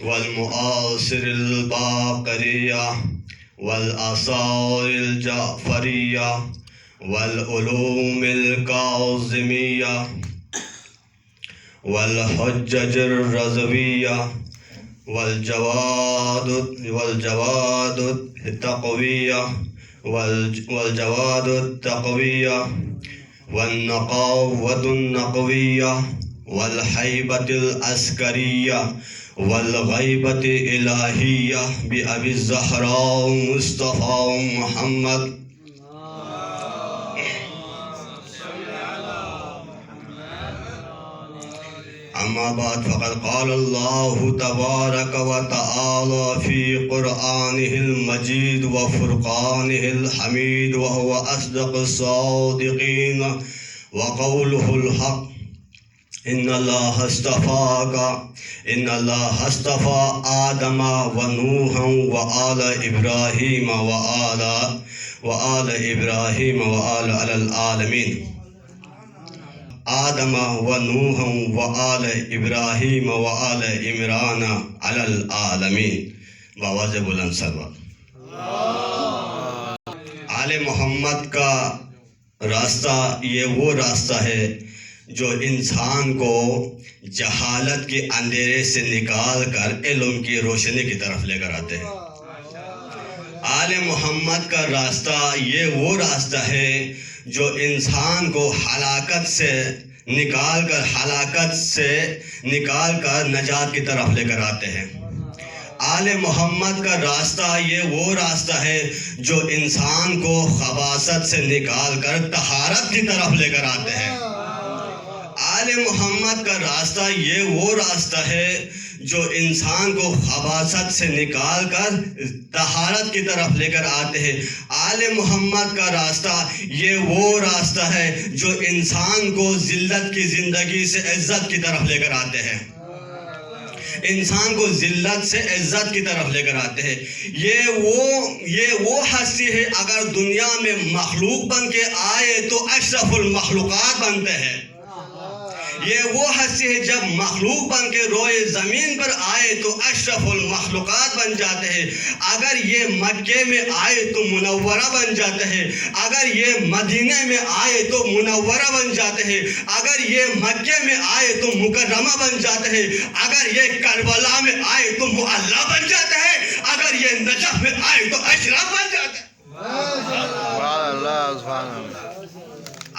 والمعاصر الباقرية والآثار الجعفرية والعلوم الكاظمية والحجج الرضوية والجواد التقوية والنقاوة النقوية والهيبة العسكرية والغيبة الإلهية بأبي الزهراء مصطفى محمد. أما بعد فقد قال الله تبارك وتعالى في قرآنه المجيد وفرقانه الحميد وهو أصدق الصادقين وقوله الحق إن الله اصطفى آدم ونوحا وآل إبراهيم على العالمين. آدم ونوحا وآل إبراهيم وآل عمران على العالمين. بآواز بلند سرور. آل محمد کا راستہ یہ وہ راستہ ہے جو انسان کو جہالت کے اندھیرے سے نکال کر علم کی روشنی کی طرف لے کر آتے ہیں. آل محمد کا راستہ یہ وہ راستہ ہے جو انسان کو ہلاکت سے نکال کر نجات کی طرف لے کر آتے ہیں. آل محمد کا راستہ یہ وہ راستہ ہے جو انسان کو خباثت سے نکال کر طہارت کی طرف لے کر آتے ہیں. آل محمد کا راستہ یہ وہ راستہ ہے جو انسان کو خباثت سے نکال کر طہارت کی طرف لے کر آتے ہیں. آل محمد کا راستہ یہ وہ راستہ ہے جو انسان کو ذلت کی زندگی سے عزت کی طرف لے کر آتے ہیں. انسان کو ذلت سے عزت کی طرف لے کر آتے ہیں. یہ وہ ہستی ہے اگر دنیا میں مخلوق بن کے آئے تو اشرف المخلوقات بنتے ہیں. یہ وہ ہستی ہے جب مخلوق بن کے روئے زمین پر آئے تو اشرف المخلوقات بن جاتے ہیں. اگر یہ مکے میں آئے تو منورہ بن جاتے ہیں. اگر یہ مدینے میں آئے تو منورہ بن جاتے ہیں. اگر یہ مکے میں آئے تو مکرمہ بن جاتے ہیں. اگر یہ کربلا میں آئے تو معلیٰ بن جاتے ہیں. اگر یہ نجف میں آئے تو اشرف بن جاتے ہیں.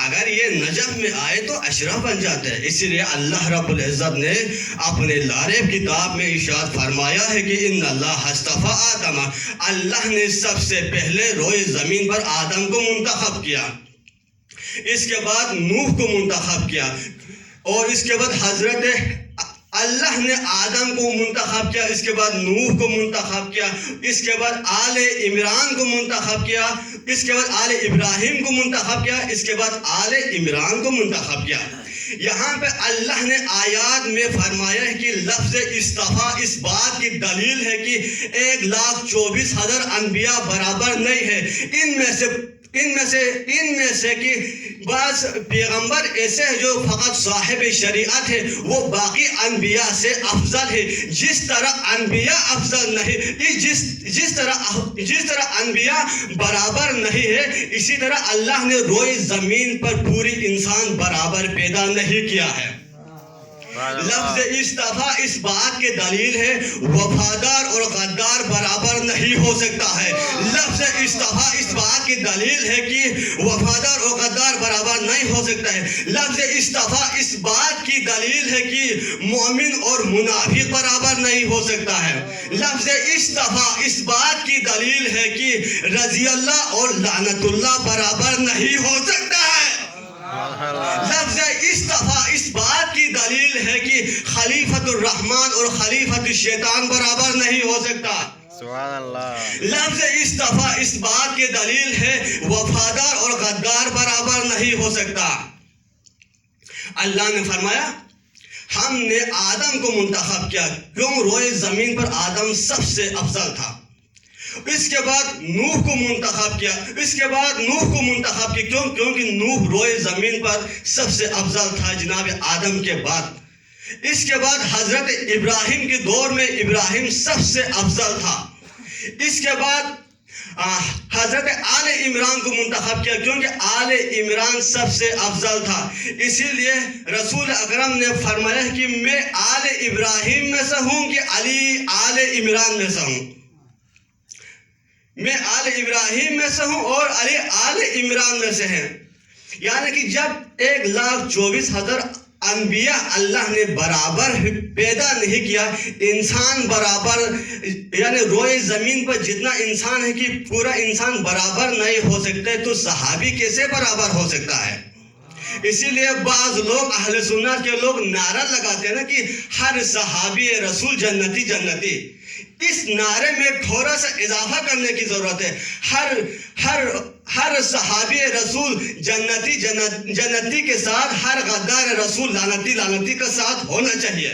اگر یہ نجف میں آئے تو اشرف بن جاتے ہیں. اسی لیے اللہ رب العزت نے اپنے لارب کتاب میں ارشاد فرمایا ہے کہ ان اللہ اصطفیٰ آدم، اللہ نے سب سے پہلے روئے زمین پر آدم کو منتخب کیا، اس کے بعد نوح کو منتخب کیا، اور اس کے بعد حضرت اللہ نے آدم کو منتخب کیا، اس کے بعد نوح کو منتخب کیا، اس کے بعد آل عمران کو منتخب کیا، اس کے بعد آل ابراہیم کو منتخب کیا، اس کے بعد آل عمران کو منتخب کیا. یہاں پہ اللہ نے آیات میں فرمایا ہے کہ لفظ اصطفیٰ اس بات کی دلیل ہے کہ 1,24,000 انبیاء برابر نہیں ہے. ان میں سے کہ بعض پیغمبر ایسے ہیں جو فقط صاحب شریعت ہے، وہ باقی انبیاء سے افضل ہے. جس طرح انبیاء افضل نہیں، جس طرح انبیاء برابر نہیں ہے، اسی طرح اللہ نے روئے زمین پر پوری انسان برابر پیدا نہیں کیا ہے. لفظ اصطفیٰ اس بات کی دلیل ہے وفادار اور غدار برابر نہیں ہو سکتا ہے. لفظ اصطفیٰ اس بات کی دلیل ہے کہ وفادار اور غدار برابر نہیں ہو سکتا ہے. لفظ اصطفیٰ اس بات کی دلیل ہے کہ مومن اور منافق برابر نہیں ہو سکتا ہے. لفظ اصطفیٰ اس بات کی دلیل ہے کہ رضی اللہ اور لعنت اللہ برابر نہیں ہو سکتا ہے. لفظ اصطفیٰ اس بات کی دلیل ہے کہ خلیفۃ الرحمن اور خلیفۃ الشیطان برابر نہیں ہو سکتا. سبحان اللہ. لفظ اصطفیٰ اس بات کی دلیل ہے وفادار اور غدار برابر نہیں ہو سکتا. اللہ نے فرمایا ہم نے آدم کو منتخب کیا، کیوں؟ روئے زمین پر آدم سب سے افضل تھا. اس کے بعد نوح کو منتخب کیا، کیوں؟ کیونکہ نوح روئے زمین پر سب سے افضل تھا جناب آدم کے بعد. اس کے بعد حضرت ابراہیم کے دور میں ابراہیم سب سے افضل تھا. اس کے بعد حضرت آل عمران کو منتخب کیا کیونکہ آل عمران سب سے افضل تھا. اسی لیے رسول اکرم نے فرمایا کہ میں آل ابراہیم میں سے ہوں کہ علی آل عمران میں سے ہوں. میں آل ابراہیم میں سے ہوں اور علی آل عمران میں سے ہیں. یعنی کہ جب 1,24,000 انبیاء اللہ نے برابر پیدا نہیں کیا، انسان برابر، یعنی روئے زمین پر جتنا انسان ہے کہ پورا انسان برابر نہیں ہو سکتے، تو صحابی کیسے برابر ہو سکتا ہے؟ اسی لیے بعض لوگ اہل سنت کے لوگ نعرہ لگاتے ہیں نا کہ ہر صحابی رسول جنتی جنتی. اس نعرے میں تھوڑا سا اضافہ کرنے کی ضرورت ہے. ہر صحابی رسول جنتی جنتی کے ساتھ ہر غدار رسول لعنتی لعنتی کا ساتھ ہونا چاہیے.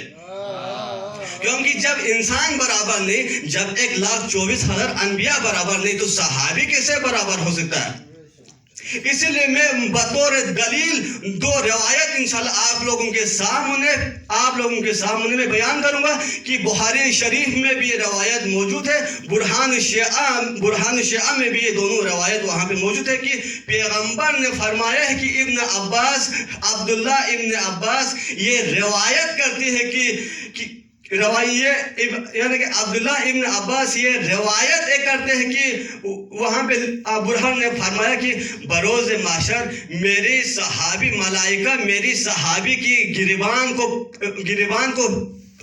کیونکہ جب انسان برابر نہیں، جب 1,24,000 انبیاء برابر نہیں، تو صحابی کیسے برابر ہو سکتا ہے؟ اسی لیے میں بطور دلیل 2 روایت انشاءاللہ آپ لوگوں کے سامنے میں بیان کروں گا کہ بخاری شریف میں بھی یہ روایت موجود ہے، برہان شیعہ میں بھی یہ دونوں روایت وہاں پہ موجود ہے کہ پیغمبر نے فرمایا ہے کہ عبداللہ ابن عباس یہ روایت کرتی ہے کہ یعنی کہ عبداللہ ابن عباس یہ روایت کرتے ہیں کہ وہاں پہ برہان نے فرمایا کہ بروز محشر میری صحابی ملائکہ میری صحابی کی گریبان کو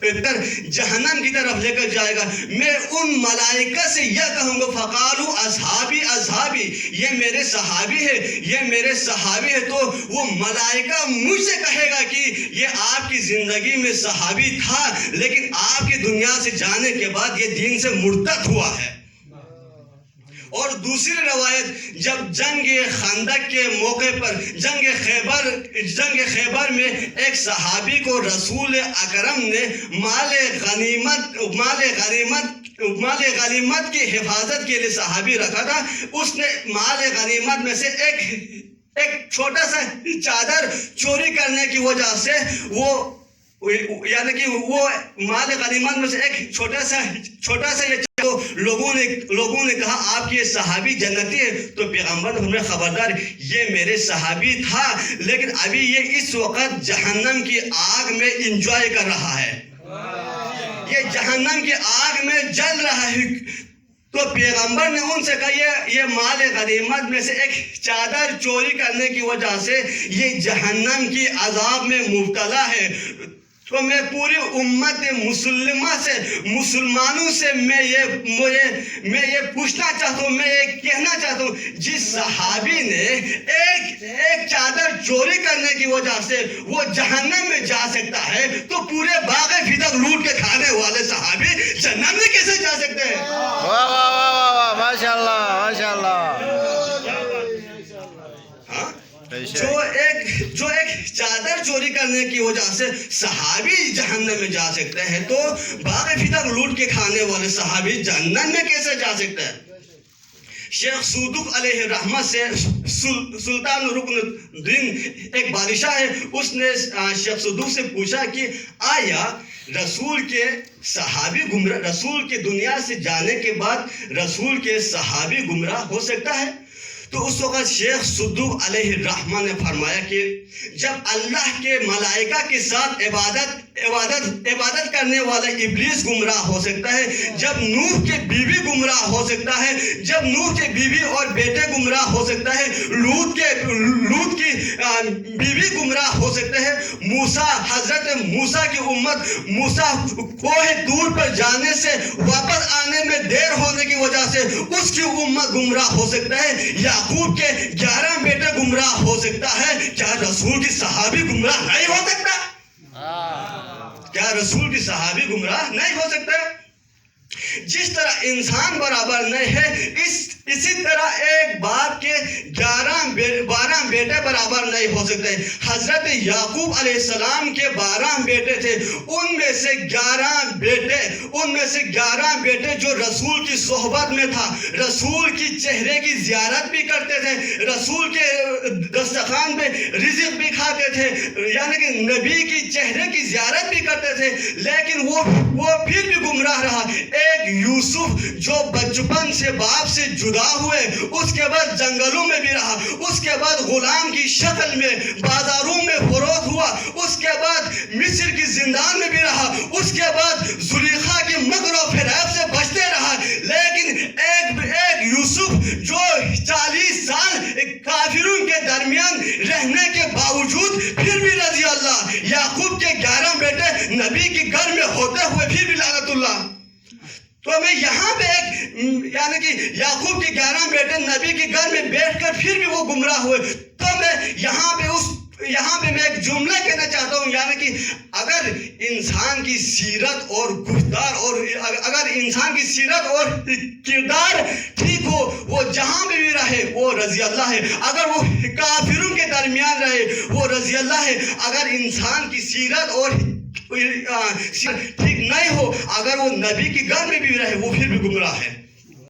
جہنم کی طرف لے کر جائے گا. میں ان ملائکہ سے یہ کہوں گا فقالو اصحابی اصحابی، یہ میرے صحابی ہے، تو وہ ملائکہ مجھ سے کہے گا کہ یہ آپ کی زندگی میں صحابی تھا لیکن آپ کی دنیا سے جانے کے بعد یہ دین سے مرتد ہوا ہے. اور دوسری روایت، جب جنگ خندق کے موقع پر جنگ خیبر میں ایک صحابی کو رسول اکرم نے مال غنیمت کی حفاظت کے لیے صحابی رکھا تھا. اس نے مال غنیمت میں سے ایک چھوٹا سا چادر چوری کرنے کی وجہ سے یعنی کہ وہ مال غنیمت میں سے ایک چھوٹا سا یہ تو لوگوں نے کہا آپ کی یہ صحابی جنتی ہے. تو پیغمبر نے خبردار، یہ میرے صحابی تھا لیکن ابھی یہ اس وقت جہنم کی آگ میں انجوائے کر رہا ہے، یہ جہنم کی آگ میں جل رہا ہے. تو پیغمبر نے ان سے کہا یہ مال غنیمت میں سے ایک چادر چوری کرنے کی وجہ سے یہ جہنم کی عذاب میں مبتلا ہے. تو میں پوری امت مسلمانوں سے میں یہ پوچھنا چاہتا ہوں، میں یہ کہنا چاہتا ہوں، جس صحابی نے ایک چادر چوری کرنے کی وجہ سے وہ جہنم میں جا سکتا ہے، تو پورے باغ فدق لوٹ کے کھانے والے صحابی جنت میں کیسے جا سکتے ہیں؟ واہ واہ واہ واہ، ماشاءاللہ ماشاءاللہ. جو ایک چادر چوری کرنے کی وجہ سے صحابی جہنم میں جا سکتے ہیں، تو باغ فدق لوٹ کے کھانے والے صحابی جنت میں کیسے جا سکتے ہیں؟ شیخ صدوق علیہ رحمت سے سلطان رکن الدین ایک بادشاہ ہے، اس نے شیخ صدوق سے پوچھا کہ آیا رسول کے دنیا سے جانے کے بعد رسول کے صحابی گمراہ ہو سکتا ہے؟ تو اس وقت شیخ صدوق علیہ الرحمن نے فرمایا کہ جب اللہ کے ملائکہ کے ساتھ عبادت کرنے والا ابلیس گمراہ ہو سکتا ہے، جب نوح کے بیوی گمراہ ہو سکتا ہے، جب نوح کے بیوی اور بیٹے گمراہ ہو سکتا ہے، لوط کی بیوی گمراہ ہو سکتے ہیں، حضرت موسیٰ کی امت موسیٰ کوہ طور پر جانے سے واپس آنے میں دیر ہونے کی وجہ سے اس کی امت گمراہ ہو سکتا ہے، یعقوب کے 11 بیٹے گمراہ ہو سکتا ہے. کیا رسول کی صحابی گمراہ نہیں ہو سکتا؟ کیا رسول کی صحابی گمراہ نہیں ہو سکتا؟ جس طرح انسان برابر نہیں ہے اسی طرح ایک باپ کے 12 بیٹے برابر نہیں ہو سکتے. حضرت یعقوب علیہ السلام کے 12 بیٹے تھے. ان میں سے 11 بیٹے جو رسول کی صحبت میں تھا, رسول کی چہرے کی زیارت بھی کرتے تھے, رسول کے دسترخوان پہ رزق بھی کھاتے تھے, یعنی کہ نبی کی چہرے کی زیارت بھی کرتے تھے, لیکن وہ پھر بھی گمراہ رہا. ایک یوسف جو بچپن سے باپ سے جدا ہوئے, اس کے بعد جنگلوں میں بھی رہا, اس کے بعد غلام کی شکل میں بازاروں میں فروخت ہوا, اس کے بعد مصر کی زندان میں بھی رہا, اس کے بعد زلیخا کی مکر و فریب سے بچتے رہا. لیکن ایک یوسف جو 40 سال کافروں کے درمیان رہنے کے باوجود پھر بھی رضی اللہ, یعقوب کے 11 بیٹے نبی کے گھر میں ہوتے ہوئے پھر بھی لعنت اللہ. تو میں یہاں پہ یعنی کہ یعقوب کے 11 بیٹے نبی کے گھر میں بیٹھ کر پھر بھی وہ گمراہ ہوئے. تو میں یہاں پہ میں ایک جملہ کہنا چاہتا ہوں, یعنی کہ اگر انسان کی سیرت اور گفتار اور اگر انسان کی سیرت اور کردار ٹھیک ہو, وہ جہاں پہ بھی رہے وہ رضی اللہ ہے. اگر وہ کافروں کے درمیان رہے وہ رضی اللہ ہے. اگر انسان کی سیرت اور ٹھیک نہیں ہو, اگر وہ نبی کے گھر میں بھی رہے وہ پھر بھی گمراہ ہے.